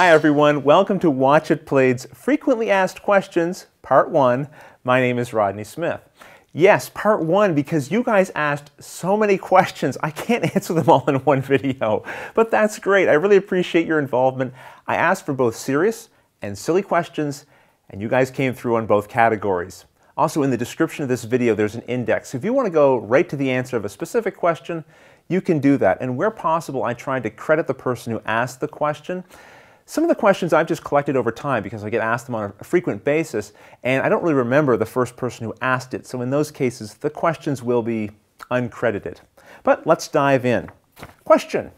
Hi everyone, welcome to Watch It Played's Frequently Asked Questions, Part 1. My name is Rodney Smith. Yes, Part 1, because you guys asked so many questions, I can't answer them all in one video. But that's great, I really appreciate your involvement. I asked for both serious and silly questions, and you guys came through on both categories. Also, in the description of this video, there's an index. If you want to go right to the answer of a specific question, you can do that. And where possible, I tried to credit the person who asked the question. Some of the questions I've just collected over time because I get asked them on a frequent basis, and I don't really remember the first person who asked it. So in those cases, the questions will be uncredited. But let's dive in. Question: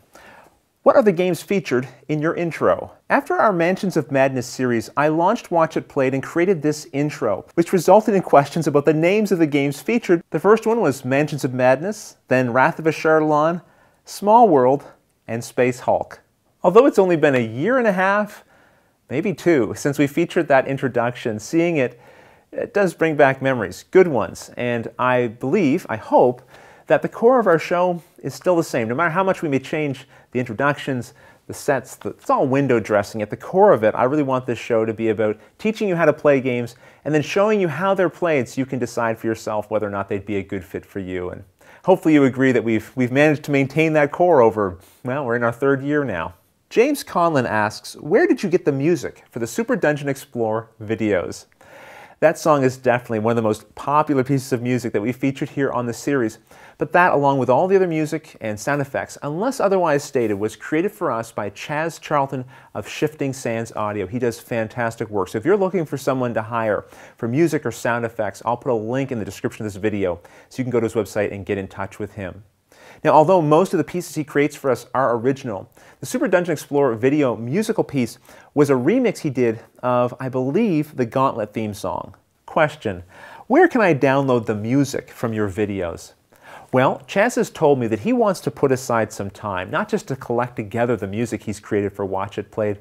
what are the games featured in your intro? After our Mansions of Madness series, I launched Watch It Played and created this intro, which resulted in questions about the names of the games featured. The first one was Mansions of Madness, then Wrath of Ashardalon, Small World, and Space Hulk. Although it's only been a year and a half, maybe 2, since we featured that introduction, seeing it does bring back memories, good ones. And I believe, I hope, that the core of our show is still the same. No matter how much we may change the introductions, the sets, it's all window dressing. At the core of it, I really want this show to be about teaching you how to play games and then showing you how they're played so you can decide for yourself whether or not they'd be a good fit for you. And hopefully you agree that we've managed to maintain that core over, well, we're in our 3rd year now. James Conlon asks, where did you get the music for the Super Dungeon Explorer videos? That song is definitely one of the most popular pieces of music that we featured here on the series, but that, along with all the other music and sound effects, unless otherwise stated, was created for us by Chaz Charlton of Shifting Sands Audio. He does fantastic work. So if you're looking for someone to hire for music or sound effects, I'll put a link in the description of this video so you can go to his website and get in touch with him. Now, although most of the pieces he creates for us are original, the Super Dungeon Explorer video musical piece was a remix he did of, I believe, the Gauntlet theme song. Question: where can I download the music from your videos? Well, Chaz has told me that he wants to put aside some time, not just to collect together the music he's created for Watch It Played,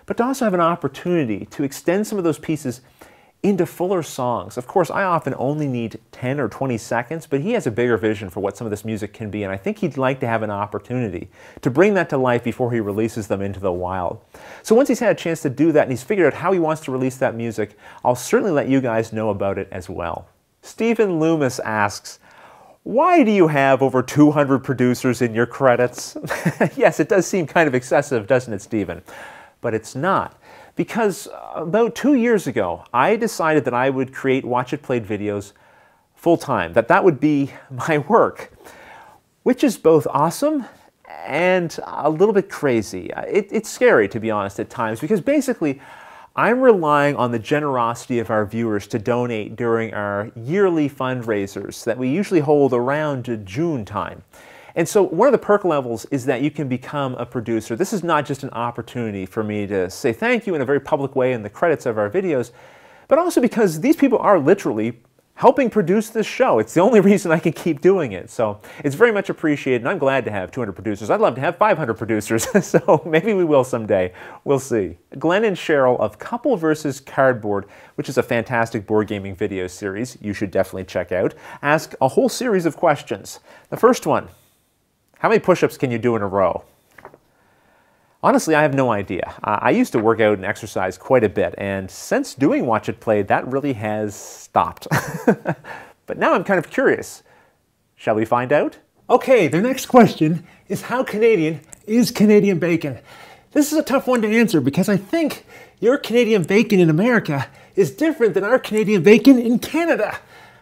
but to also have an opportunity to extend some of those pieces into fuller songs. Of course, I often only need 10 or 20 seconds, but he has a bigger vision for what some of this music can be, and I think he'd like to have an opportunity to bring that to life before he releases them into the wild. So once he's had a chance to do that and he's figured out how he wants to release that music, I'll certainly let you guys know about it as well. Stephen Loomis asks, why do you have over 200 producers in your credits? Yes, it does seem kind of excessive, doesn't it, Stephen? But it's not. Because about 2 years ago, I decided that I would create Watch It Played videos full-time, that would be my work, which is both awesome and a little bit crazy. It's scary, to be honest, at times, because basically I'm relying on the generosity of our viewers to donate during our yearly fundraisers that we usually hold around June time. And so one of the perk levels is that you can become a producer. This is not just an opportunity for me to say thank you in a very public way in the credits of our videos, but also because these people are literally helping produce this show. It's the only reason I can keep doing it. So it's very much appreciated, and I'm glad to have 200 producers. I'd love to have 500 producers, so maybe we will someday. We'll see. Glenn and Cheryl of Couple vs. Cardboard, which is a fantastic board gaming video series you should definitely check out, ask a whole series of questions. The first one: how many push-ups can you do in a row? Honestly, I have no idea. I used to work out and exercise quite a bit, and since doing Watch It Played, that really has stopped. But now I'm kind of curious. Shall we find out? Okay, the next question is, how Canadian is Canadian bacon? This is a tough one to answer because I think your Canadian bacon in America is different than our Canadian bacon in Canada.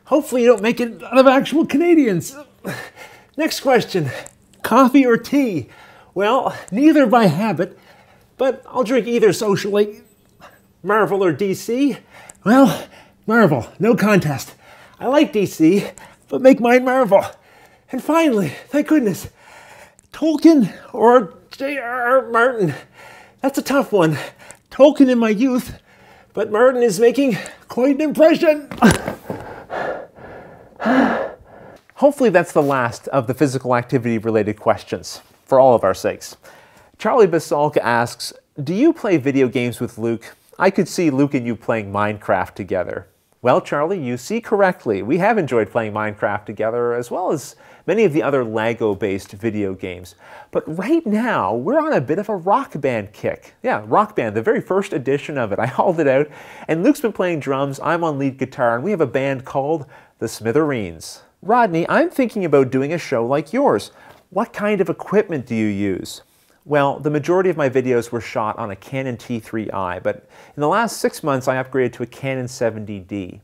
Hopefully you don't make it out of actual Canadians. Next question. Coffee or tea? Well, neither by habit, but I'll drink either socially. Marvel or DC? Well, Marvel, no contest. I like DC, but make mine Marvel. And finally, thank goodness, Tolkien or J.R.R. Martin? That's a tough one. Tolkien in my youth, but Martin is making quite an impression. Hopefully that's the last of the physical activity related questions, for all of our sakes. Charlie Basalk asks, do you play video games with Luke? I could see Luke and you playing Minecraft together. Well, Charlie, you see correctly. We have enjoyed playing Minecraft together, as well as many of the other Lego-based video games. But right now, we're on a bit of a Rock Band kick. Yeah, Rock Band, the very first edition of it. I hauled it out, and Luke's been playing drums, I'm on lead guitar, and we have a band called the Smithereens. Rodney, I'm thinking about doing a show like yours. What kind of equipment do you use? Well, the majority of my videos were shot on a Canon T3i, but in the last 6 months I upgraded to a Canon 70D.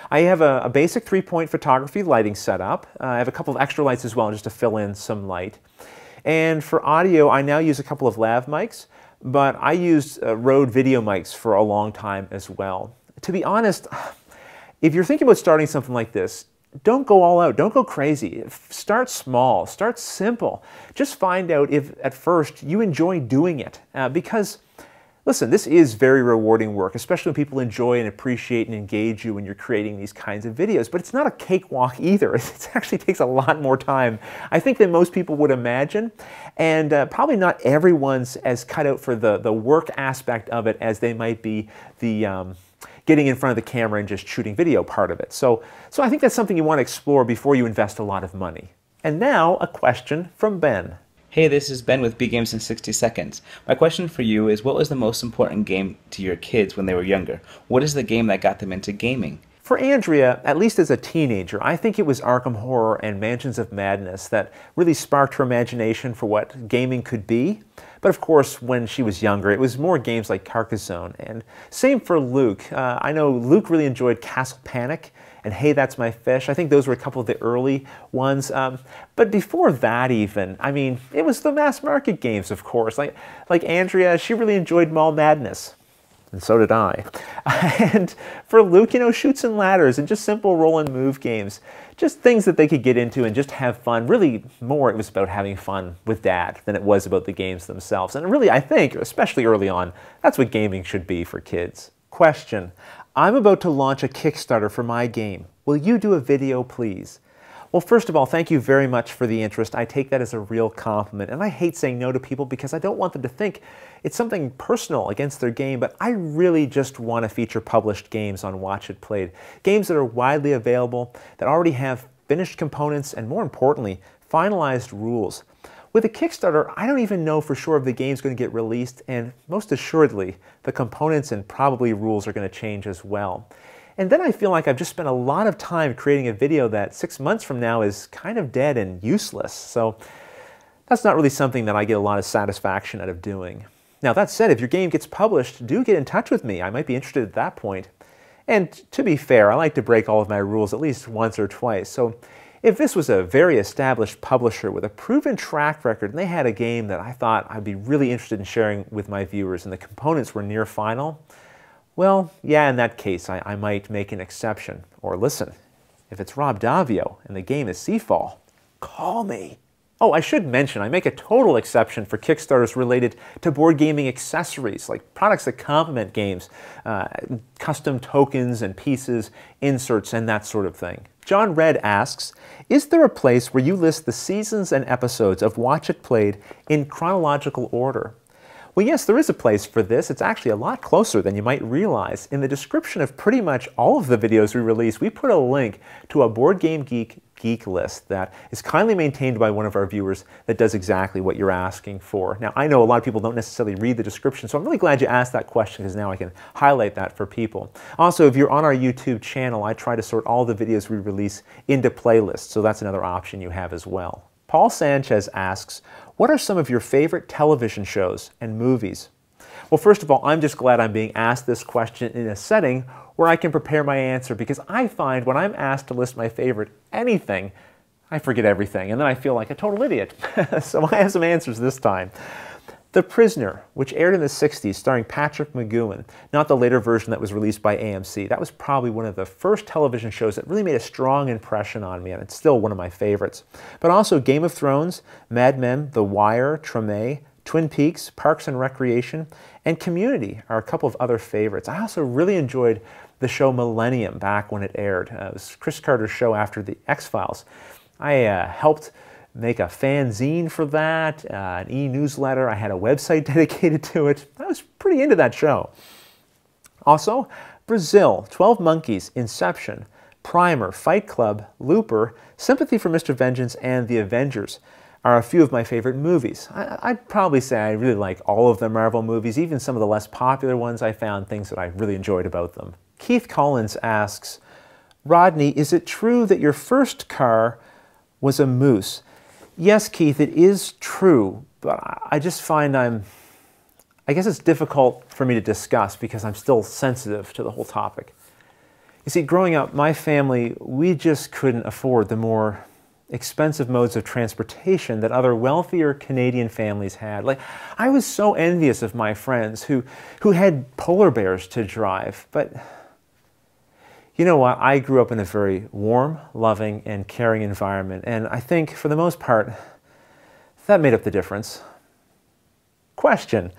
I have a basic 3-point photography lighting setup. I have a couple of extra lights as well just to fill in some light. And for audio, I now use a couple of lav mics, but I used Rode video mics for a long time as well. To be honest, if you're thinking about starting something like this, don't go all out, don't go crazy. Start small, start simple. Just find out if at first you enjoy doing it. Because, listen, this is very rewarding work, especially when people enjoy and appreciate and engage you when you're creating these kinds of videos. But it's not a cakewalk either. It actually takes a lot more time, I think, than most people would imagine. And probably not everyone's as cut out for the work aspect of it as they might be the getting in front of the camera and just shooting video part of it. So I think that's something you want to explore before you invest a lot of money. And now, a question from Ben. Hey, this is Ben with B-Games in 60 Seconds. My question for you is, what was the most important game to your kids when they were younger? What is the game that got them into gaming? For Andrea, at least as a teenager, I think it was Arkham Horror and Mansions of Madness that really sparked her imagination for what gaming could be. But of course, when she was younger, it was more games like Carcassonne. And same for Luke. I know Luke really enjoyed Castle Panic and Hey, That's My Fish. I think those were a couple of the early ones. But before that even, I mean, it was the mass market games, of course. Like Andrea, she really enjoyed Mall Madness. And so did I. And for Luke, you know, Chutes and Ladders and just simple roll and move games. Just things that they could get into and just have fun. Really, more it was about having fun with Dad than it was about the games themselves. And really, I think, especially early on, that's what gaming should be for kids. Question: I'm about to launch a Kickstarter for my game. Will you do a video, please? Well, first of all, thank you very much for the interest. I take that as a real compliment, and I hate saying no to people because I don't want them to think it's something personal against their game, but I really just want to feature published games on Watch It Played. Games that are widely available, that already have finished components, and more importantly, finalized rules. With a Kickstarter, I don't even know for sure if the game's going to get released, and most assuredly, the components and probably rules are going to change as well. And then I feel like I've just spent a lot of time creating a video that 6 months from now is kind of dead and useless. So that's not really something that I get a lot of satisfaction out of doing. Now that said, if your game gets published, do get in touch with me. I might be interested at that point. And to be fair, I like to break all of my rules at least once or twice. So if this was a very established publisher with a proven track record and they had a game that I thought I'd be really interested in sharing with my viewers and the components were near final, well, yeah, in that case, I might make an exception. Or listen, if it's Rob Davio and the game is Seafall, call me. Oh, I should mention, I make a total exception for Kickstarters related to board gaming accessories, like products that complement games, custom tokens and pieces, inserts, and that sort of thing. John Red asks, is there a place where you list the seasons and episodes of Watch It Played in chronological order? Well, yes, there is a place for this. It's actually a lot closer than you might realize. In the description of pretty much all of the videos we release, we put a link to a Board Game Geek list that is kindly maintained by one of our viewers that does exactly what you're asking for. Now, I know a lot of people don't necessarily read the description, so I'm really glad you asked that question because now I can highlight that for people. Also, if you're on our YouTube channel, I try to sort all the videos we release into playlists, so that's another option you have as well. Paul Sanchez asks, what are some of your favorite television shows and movies? Well, first of all, I'm just glad I'm being asked this question in a setting where I can prepare my answer, because I find when I'm asked to list my favorite anything, I forget everything, and then I feel like a total idiot. So I have some answers this time. The Prisoner, which aired in the 60s, starring Patrick McGoohan, not the later version that was released by AMC. That was probably one of the first television shows that really made a strong impression on me, and it's still one of my favorites. But also Game of Thrones, Mad Men, The Wire, Treme, Twin Peaks, Parks and Recreation, and Community are a couple of other favorites. I also really enjoyed the show Millennium back when it aired. It was Chris Carter's show after the X-Files. I helped make a fanzine for that, an e-newsletter. I had a website dedicated to it. I was pretty into that show. Also, Brazil, 12 Monkeys, Inception, Primer, Fight Club, Looper, Sympathy for Mr. Vengeance, and The Avengers are a few of my favorite movies. I'd probably say I really like all of the Marvel movies, even some of the less popular ones. I found things that I really enjoyed about them. Keith Collins asks, Rodney, is it true that your first car was a moose? Yes, Keith, it is true, but I just find I guess it's difficult for me to discuss because I'm still sensitive to the whole topic. You see, growing up, my family, we just couldn't afford the more expensive modes of transportation that other wealthier Canadian families had. Like, I was so envious of my friends who had polar bears to drive, but you know what? I grew up in a very warm, loving, and caring environment, and I think, for the most part, that made up the difference. Question: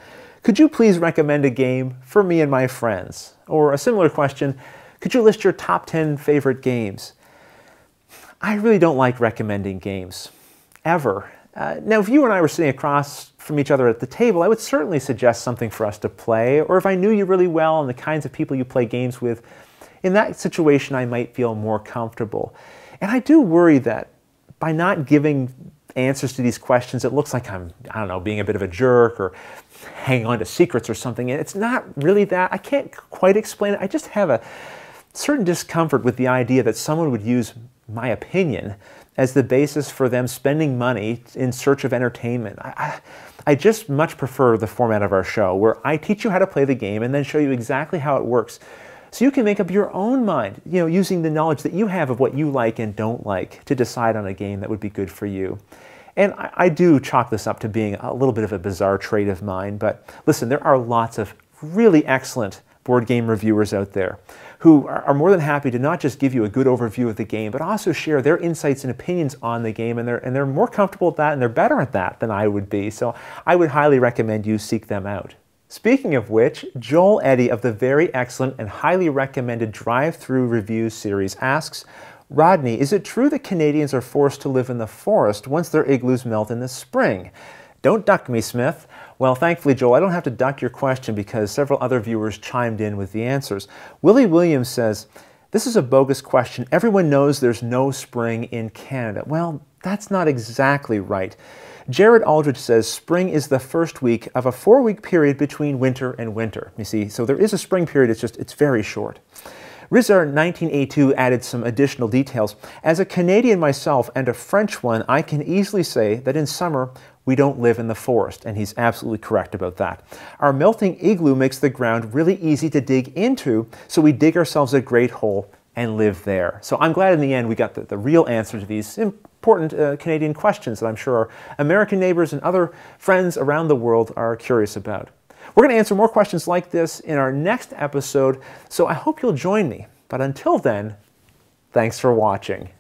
could you please recommend a game for me and my friends? Or a similar question, could you list your top 10 favorite games? I really don't like recommending games, ever. Now, if you and I were sitting across from each other at the table, I would certainly suggest something for us to play, or if I knew you really well and the kinds of people you play games with, in that situation I might feel more comfortable. And I do worry that by not giving answers to these questions, it looks like I don't know, being a bit of a jerk or hanging on to secrets or something. And it's not really that. I can't quite explain it. I just have a certain discomfort with the idea that someone would use my opinion as the basis for them spending money in search of entertainment. I just much prefer the format of our show, where I teach you how to play the game and then show you exactly how it works, so you can make up your own mind, using the knowledge that you have of what you like and don't like to decide on a game that would be good for you. And I do chalk this up to being a little bit of a bizarre trait of mine, but listen, there are lots of really excellent board game reviewers out there who are more than happy to not just give you a good overview of the game, but also share their insights and opinions on the game, and they're more comfortable at that, and they're better at that than I would be, so I would highly recommend you seek them out. Speaking of which, Joel Eddy of the very excellent and highly recommended Drive-Thru Reviews series asks, Rodney, is it true that Canadians are forced to live in the forest once their igloos melt in the spring? Don't duck me, Smith. Well, thankfully, Joel, I don't have to duck your question because several other viewers chimed in with the answers. Willie Williams says, this is a bogus question. Everyone knows there's no spring in Canada. Well, that's not exactly right. Jared Aldridge says spring is the first week of a 4-week period between winter and winter. You see, so there is a spring period, it's very short. Rizar 1982 added some additional details. As a Canadian myself and a French one, I can easily say that in summer we don't live in the forest, and he's absolutely correct about that. Our melting igloo makes the ground really easy to dig into, so we dig ourselves a great hole and live there. So I'm glad in the end we got the real answer to these important Canadian questions that I'm sure our American neighbors and other friends around the world are curious about. We're going to answer more questions like this in our next episode, so I hope you'll join me. But until then, thanks for watching.